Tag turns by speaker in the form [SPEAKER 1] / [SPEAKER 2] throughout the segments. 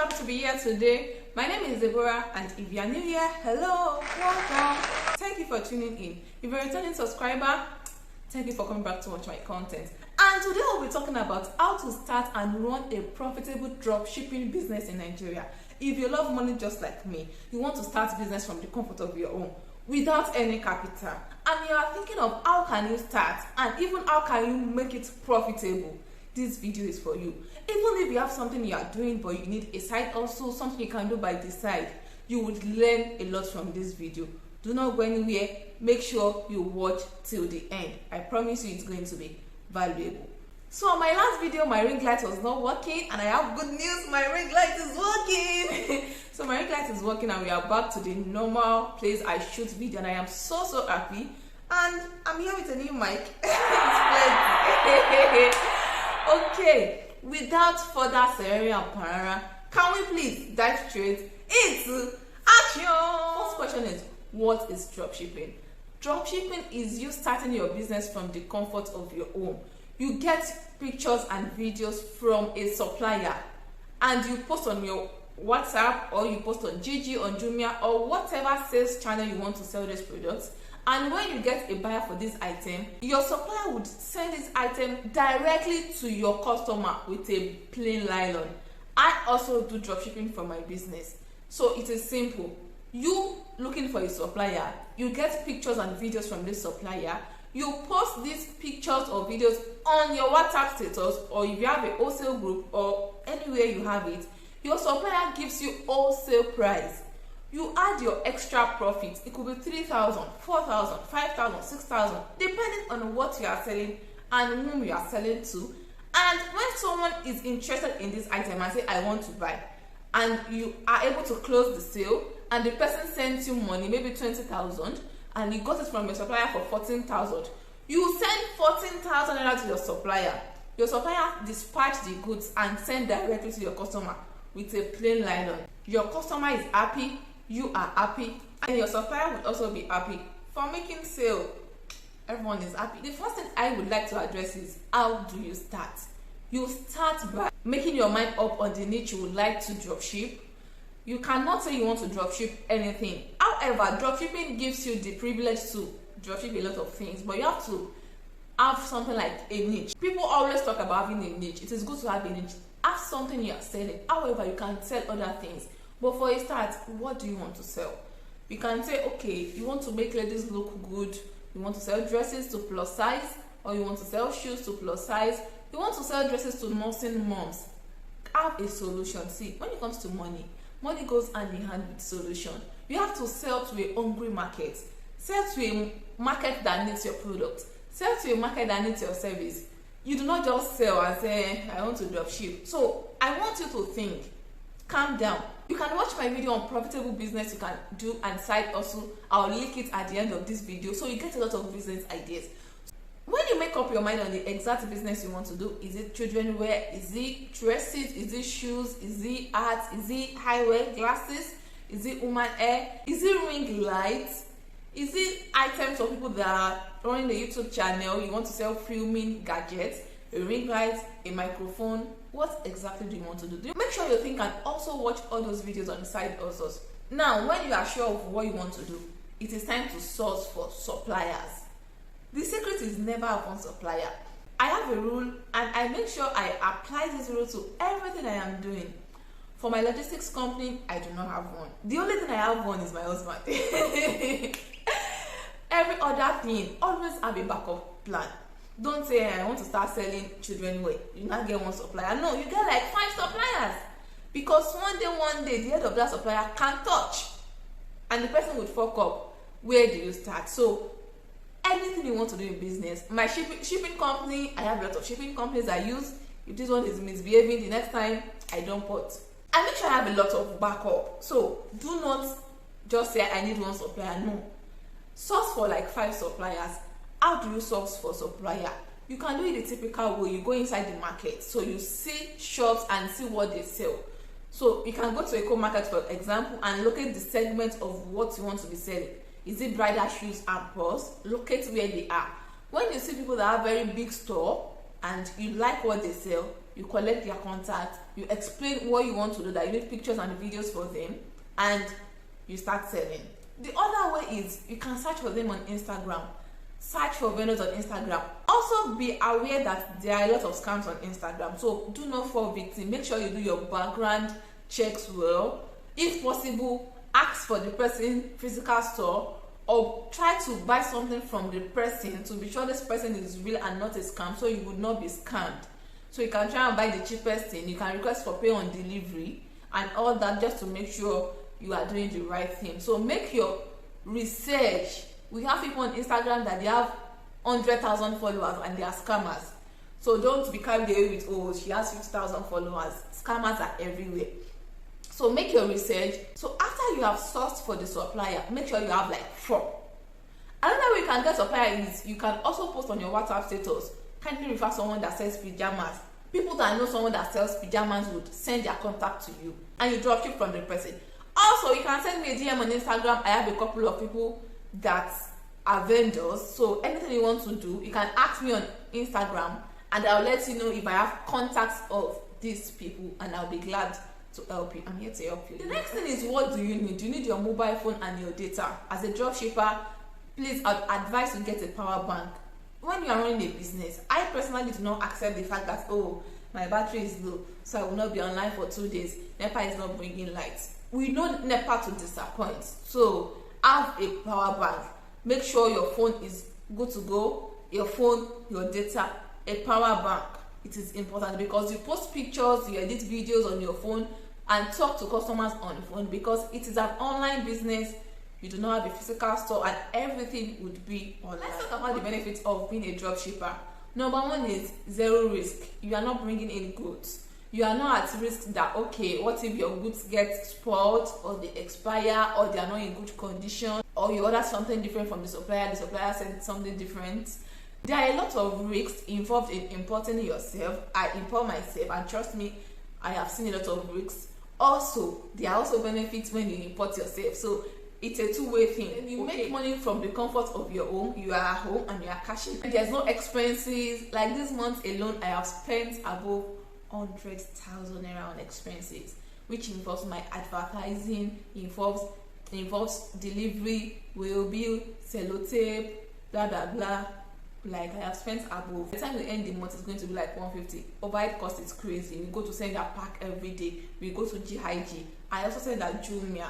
[SPEAKER 1] happy to be here today. My name is Deborah, and if you are new here, hello, welcome. Thank you for tuning in. If you're a returning subscriber, thank you for coming back to watch my content. And today we'll be talking about how to start and run a profitable dropshipping business in Nigeria. If you love money just like me, you want to start business from the comfort of your home without any capital, and you are thinking of how can you start and even how can you make it profitable, this video is for you. Even if you have something you are doing but you need a side also, something you can do by the side, you would learn a lot from this video. Do not go anywhere. Make sure you watch till the end. I promise you it's going to be valuable. So my last video, my ring light was not working, and I have good news, my ring light is working. So my ring light is working and we are back to the normal place I shoot video, and I am so happy. And I'm here with a new mic. Okay, without further ceremony and parara, can we please dive straight into action? First question is, what is dropshipping? Dropshipping is you starting your business from the comfort of your home. You get pictures and videos from a supplier and you post on your WhatsApp, or you post on Gigi, on Jumia, or whatever sales channel you want to sell these products. And when you get a buyer for this item, your supplier would send this item directly to your customer with a plain nylon. I also do dropshipping for my business. So it is simple. You looking for a supplier, you get pictures and videos from this supplier, you post these pictures or videos on your WhatsApp status, or if you have a wholesale group or anywhere you have it, your supplier gives you wholesale price. You add your extra profit. It could be 3,000, 4,000, 5,000, 6,000, depending on what you are selling and whom you are selling to. And when someone is interested in this item and say, I want to buy, and you are able to close the sale, and the person sends you money, maybe 20,000, and you got it from your supplier for 14,000, you send 14,000 naira to your supplier. Your supplier dispatch the goods and send directly to your customer with a plain nylon. Your customer is happy, you are happy, and your supplier would also be happy. For making sale, everyone is happy. The first thing I would like to address is, how do you start? You start by making your mind up on the niche you would like to dropship. You cannot say you want to dropship anything. However, dropshipping gives you the privilege to dropship a lot of things, but you have to have something like a niche. People always talk about having a niche. It is good to have a niche. Have something you are selling. However, you can sell other things. But for a start, what do you want to sell? You can say, okay, you want to make ladies look good. You want to sell dresses to plus size, or you want to sell shoes to plus size. You want to sell dresses to nursing moms. Have a solution. See, when it comes to money, money goes hand in hand with solution. You have to sell to a hungry market. Sell to a market that needs your product. Sell to a market that needs your service. You do not just sell and say, I want to dropship. So I want you to think. Calm down. You can watch my video on profitable business you can do and side hustle. I'll link it at the end of this video so you get a lot of business ideas. When you make up your mind on the exact business you want to do, is it children wear, is it dresses, is it shoes, is it art, is it eyewear, glasses, is it woman hair, is it ring lights, is it items for people that are running the YouTube channel, you want to sell filming gadgets, a ring light, a microphone? What exactly do you want to do? Make sure you think and also watch all those videos on the side also. Now, when you are sure of what you want to do, it is time to source for suppliers. The secret is never have one supplier. I have a rule, and I make sure I apply this rule to everything I am doing. For my logistics company, I do not have one. The only thing I have one is my husband. Every other thing, always have a backup plan. Don't say, I want to start selling children wear. You not get one supplier. No, you get like 5 suppliers. Because one day, the head of that supplier can't touch. And the person would fuck up. Where do you start? So, anything you want to do in business. My shipping company, I have a lot of shipping companies I use. If this one is misbehaving, the next time I don't put. I make sure I have a lot of backup. So, do not just say, I need one supplier. No. Source for like 5 suppliers. How do you source for supplier? You can do it the typical way. You go inside the market, so you see shops and see what they sell. So you can go to a co-market, for example, and locate the segment of what you want to be selling. Is it bridal shoes and purse? Locate where they are. When you see people that have very big store and you like what they sell, you collect their contact, you explain what you want to do, that you need pictures and videos for them, and you start selling. The other way is you can search for them on Instagram. Search for vendors on Instagram. Also be aware that there are a lot of scams on Instagram, so do not fall victim. Make sure you do your background checks well. If possible, ask for the person physical store, or try to buy something from the person to be sure this person is real and not a scam, so you would not be scammed. So you can try and buy the cheapest thing. You can request for pay on delivery and all that, just to make sure you are doing the right thing. So make your research. We have people on Instagram that they have 100,000 followers and they are scammers. So don't be carried away with, oh, she has 50,000 followers. Scammers are everywhere. So make your research. So after you have sourced for the supplier, make sure you have like 4. Another way you can get supplier is you can also post on your WhatsApp status. Kindly refer someone that sells pajamas. People that know someone that sells pajamas would send their contact to you, and you dropship from the person. Also, you can send me a DM on Instagram. I have a couple of people that are vendors, so anything you want to do, you can ask me on Instagram, and I'll let you know if I have contacts of these people, and I'll be glad to help you. I'm here to help you. The next thing is, what do you need? You need your mobile phone and your data. As a dropshipper, please, I'd advise you get a power bank. When you are running a business, I personally do not accept the fact that, oh, my battery is low, so I will not be online for 2 days. NEPA is not bringing lights. We know NEPA to disappoint, so have a power bank. Make sure your phone is good to go. Your phone, your data, a power bank. It is important because you post pictures, you edit videos on your phone, and talk to customers on the phone, because it is an online business. You do not have a physical store, and everything would be online. Let's talk about the benefits of being a dropshipper. Number 1 is zero risk. You are not bringing in goods. You are not at risk that, okay, what if your goods get spoiled, or they expire, or they are not in good condition, or you order something different from the supplier sent something different. There are a lot of risks involved in importing yourself. I import myself, and trust me, I have seen a lot of risks. Also, there are also benefits when you import yourself. So it's a two-way thing. When you make money from the comfort of your home, you are at home and you are cashing. There's no expenses. Like this month alone, I have spent above 100,000 naira on expenses, which involves my advertising, involves delivery, wheel, sellotape, blah blah blah. Like I have spent above. By the time we end the month, it's going to be like 150. Overhead cost is crazy. We go to send that pack every day. We go to GIG. I also send that Jumia.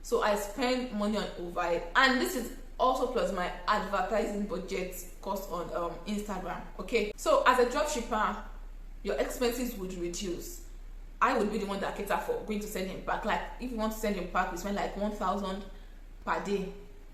[SPEAKER 1] So I spend money on overhead, and this is also plus my advertising budget cost on Instagram. Okay, so as a dropshipper, your expenses would reduce. I would be the one that cater for going to send him back. Like if you want to send him back, we spend like 1,000 per day.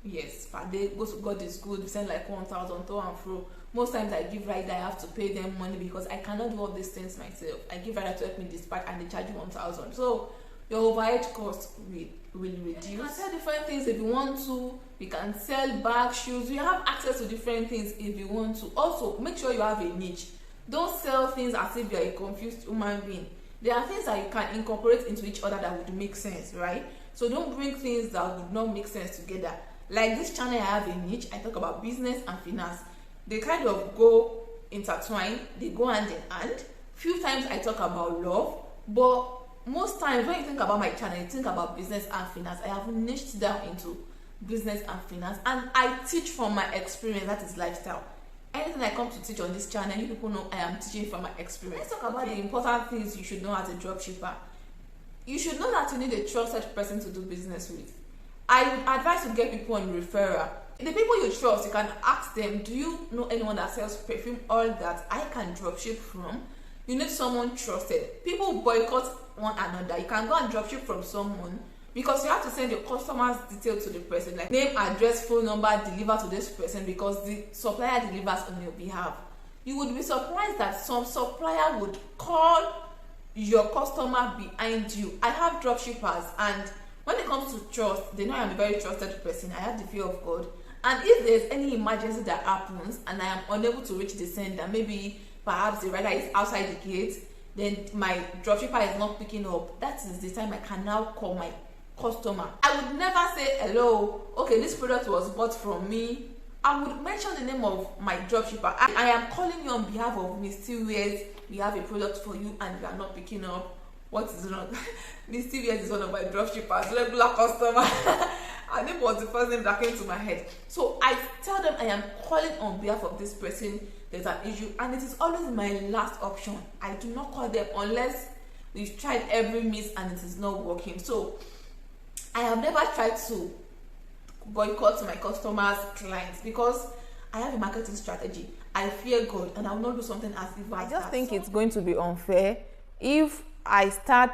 [SPEAKER 1] Yes, per day. Go to God is good. We send like 1,000 to and fro. Most times I give rider, I have to pay them money because I cannot do all these things myself. I give rider to help me dispatch, and they charge you 1,000. So your overhead cost will reduce. You can sell different things if you want to. You can sell bags, shoes. You have access to different things if you want to. Also, make sure you have a niche. Don't sell things as if you are a confused human being. There are things that you can incorporate into each other that would make sense, right? So don't bring things that would not make sense together. Like this channel, I have a niche. I talk about business and finance. They kind of go intertwined. They go hand in hand. Few times I talk about love, but most times when you think about my channel, you think about business and finance. I have niched down into business and finance, and I teach from my experience. That is lifestyle. Anything I come to teach on this channel, you people know I am teaching from my experience. Let's talk about the important things you should know as a dropshipper. You should know that you need a trusted person to do business with. I would advise to get people on referral. The people you trust, you can ask them, do you know anyone that sells perfume oil that I can dropship from? You need someone trusted. People boycott one another. You can go and dropship from someone because you have to send your customer's detail to the person, like name, address, phone number, deliver to this person, because the supplier delivers on your behalf. You would be surprised that some supplier would call your customer behind you. I have dropshippers, and when it comes to trust, they know I am a very trusted person. I have the fear of God, and if there's any emergency that happens and I am unable to reach the sender, maybe perhaps the rider is outside the gate, then my dropshipper is not picking up, that is the time I can now call my customer. I would never say, hello, okay, this product was bought from me I would mention the name of my dropshipper. I am calling you on behalf of Misty Wears. We have a product for you and you are not picking up. What is wrong? Misty Wears is one of my dropshippers, regular customer. Her name was the first name that came to my head. So I tell them I am calling on behalf of this person. There's an issue, and it is always my last option. I do not call them unless we've tried every means and it is not working. So I have never tried to boycott my customers' clients because I have a marketing strategy. I fear God and I will not do something as if I just think it's going to be unfair if I start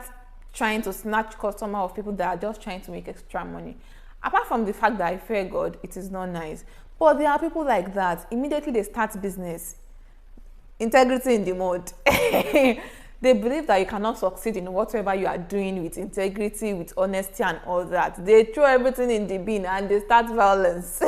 [SPEAKER 1] trying to snatch customer of people that are just trying to make extra money. Apart from the fact that I fear God, it is not nice. But there are people like that. Immediately they start business. Integrity in the mode. They believe that you cannot succeed in whatever you are doing with integrity, with honesty and all that. They throw everything in the bin and they start violence.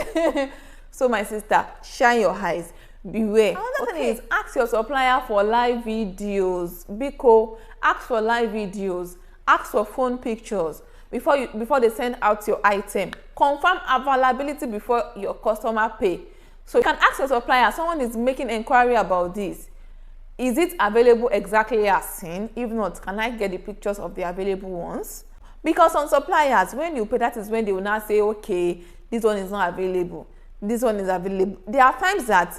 [SPEAKER 1] So my sister, shine your eyes. Beware. Another thing is, ask your supplier for live videos. Biko, ask for live videos. Ask for phone pictures before they send out your item. Confirm availability before your customer pay. So you can ask your supplier, someone is making inquiry about this. Is it available exactly as seen? If not, can I get the pictures of the available ones? Because on suppliers, when you pay, that is when they will now say, okay, this one is not available. This one is available. There are times that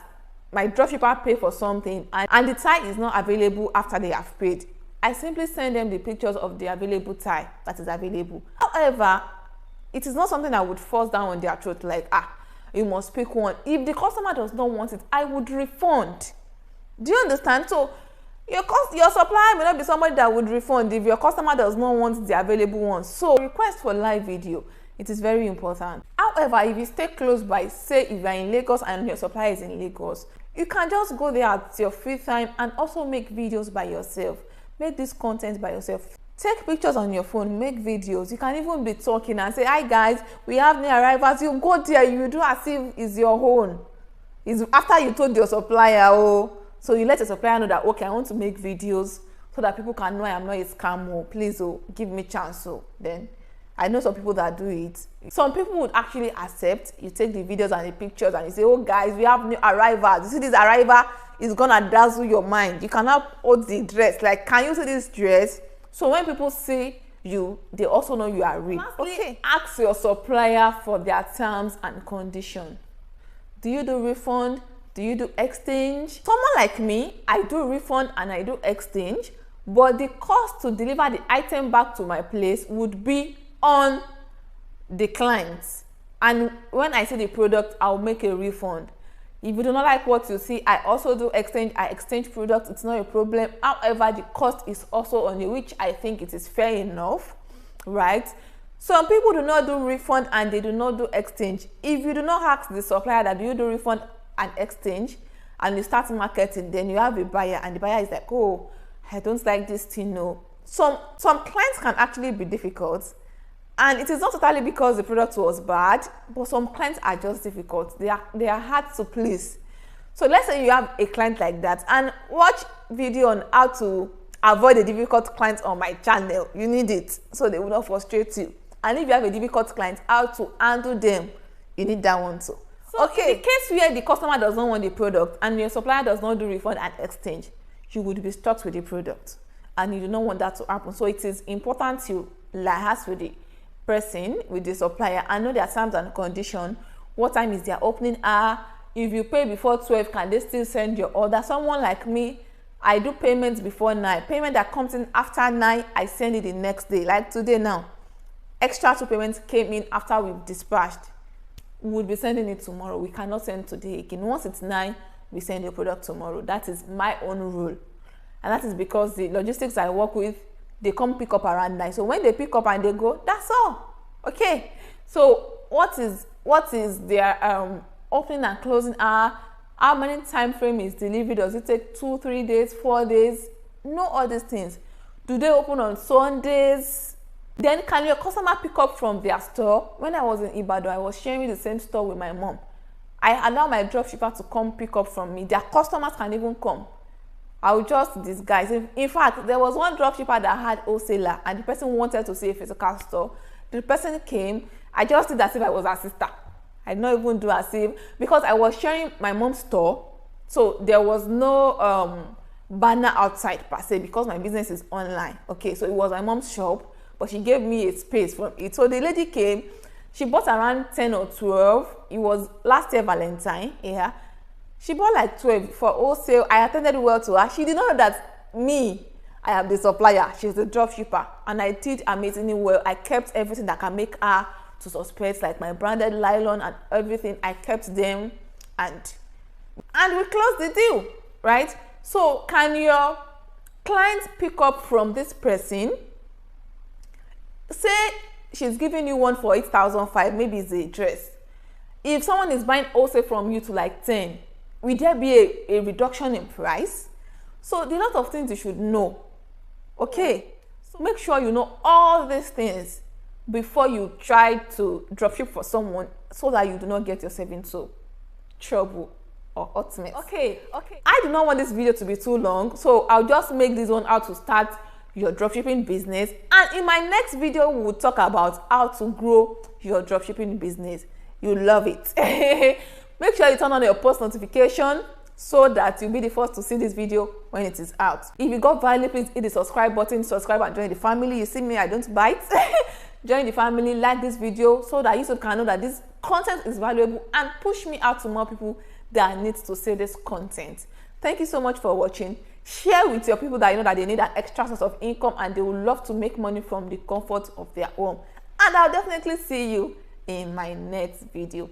[SPEAKER 1] my dropshipper pay for something and the tie is not available after they have paid. I simply send them the pictures of the available tie that is available. However, it is not something I would force down on their throat like, you must pick one. If the customer does not want it, I would refund. Do you understand? So your supplier may not be somebody that would refund if your customer does not want the available ones. So request for live video. It is very important. However, if you stay close by, say if you are in Lagos and your supplier is in Lagos, you can just go there at your free time and also make videos by yourself. Make this content by yourself. Take pictures on your phone, make videos. You can even be talking and say, hi guys, we have new arrivals. You go there, you do as if it's your own. It's after you told your supplier, so you let your supplier know that, okay, I want to make videos so that people can know I am not a scam. Please, give me chance. Then I know some people that do it. Some people would actually accept. You take the videos and the pictures and you say, oh guys, we have new arrivals. You see this arrival is gonna dazzle your mind. You cannot hold the dress. Like, can you see this dress? So when people see you, they also know you are real. Lastly, ask your supplier for their terms and conditions. Do you do refund? Do you do exchange? Someone like me, I do refund and I do exchange, but the cost to deliver the item back to my place would be on the client. And when I see the product, I'll make a refund. If you do not like what you see, I also do exchange. I exchange products. It's not a problem. However, the cost is also on you, which I think it is fair enough, right? Some people do not do refund and they do not do exchange. If you do not ask the supplier that do you do refund and exchange, and you start marketing, then you have a buyer and the buyer is like, oh, I don't like this thing. No. Some clients can actually be difficult, and it is not totally because the product was bad, but some clients are just difficult. They are hard to please. So let's say you have a client like that and watch video on how to avoid a difficult client on my channel. You need it so they will not frustrate you. And if you have a difficult client, how to handle them, you need that one too. So okay, in the case where the customer does not want the product and your supplier does not do refund and exchange, you would be stuck with the product and you do not want that to happen. So it is important to liaise with the person, with the supplier, and know their terms and conditions. What time is their opening hour? If you pay before 12, can they still send your order? Someone like me, I do payments before 9. Payment that comes in after 9, I send it the next day. Like today now, extra 2 payments came in after we've dispatched. We will be sending it tomorrow. We cannot send today again. Once it's 9, we send your product tomorrow. That is my own rule. And that is because the logistics I work with, they come pick up around 9. So when they pick up and they go, that's all. Okay. So what is their opening and closing hour? How many time frame is delivery? Does it take 2, 3 days, 4 days? Know all these things. Do they open on Sundays? Then can your customer pick up from their store? When I was in Ibadan, I was sharing the same store with my mom. I allow my dropshipper to come pick up from me. Their customers can even come. I will just disguise. In fact, there was one dropshipper that had wholesaler and the person wanted to see a physical store. The person came. I just did as if I was her sister. I did not even do as if, because I was sharing my mom's store, so there was no banner outside per se, because my business is online. Okay, so it was my mom's shop, but she gave me a space from it. So the lady came, she bought around 10 or 12. It was last year Valentine. Yeah, she bought like 12 for wholesale. I attended well to her. She did not know that me, I am the supplier, she's the drop shipper, and I did amazingly well. I kept everything that can make her to suspect, like my branded nylon and everything. I kept them, and we closed the deal, right? So can your clients pick up from this person? Say she's giving you one for 8,500, maybe it's a dress. If someone is buying wholesale from you to like 10, will there be a reduction in price? So there are a lot of things you should know. Okay, so make sure you know all these things before you try to dropship for someone, so that you do not get yourself into trouble or hot mess. Okay. I do not want this video to be too long, so I'll just make this one how to start your dropshipping business. And in my next video, we will talk about how to grow your dropshipping business. You love it. Make sure you turn on your post notification so that you'll be the first to see this video when it is out. If you got value, please hit the subscribe button, subscribe and join the family. You see me, I don't bite. Join the family, like this video so that YouTube can know that this content is valuable and push me out to more people that need to see this content. Thank you so much for watching. Share with your people that you know that they need an extra source of income and they would love to make money from the comfort of their home. And I'll definitely see you in my next video.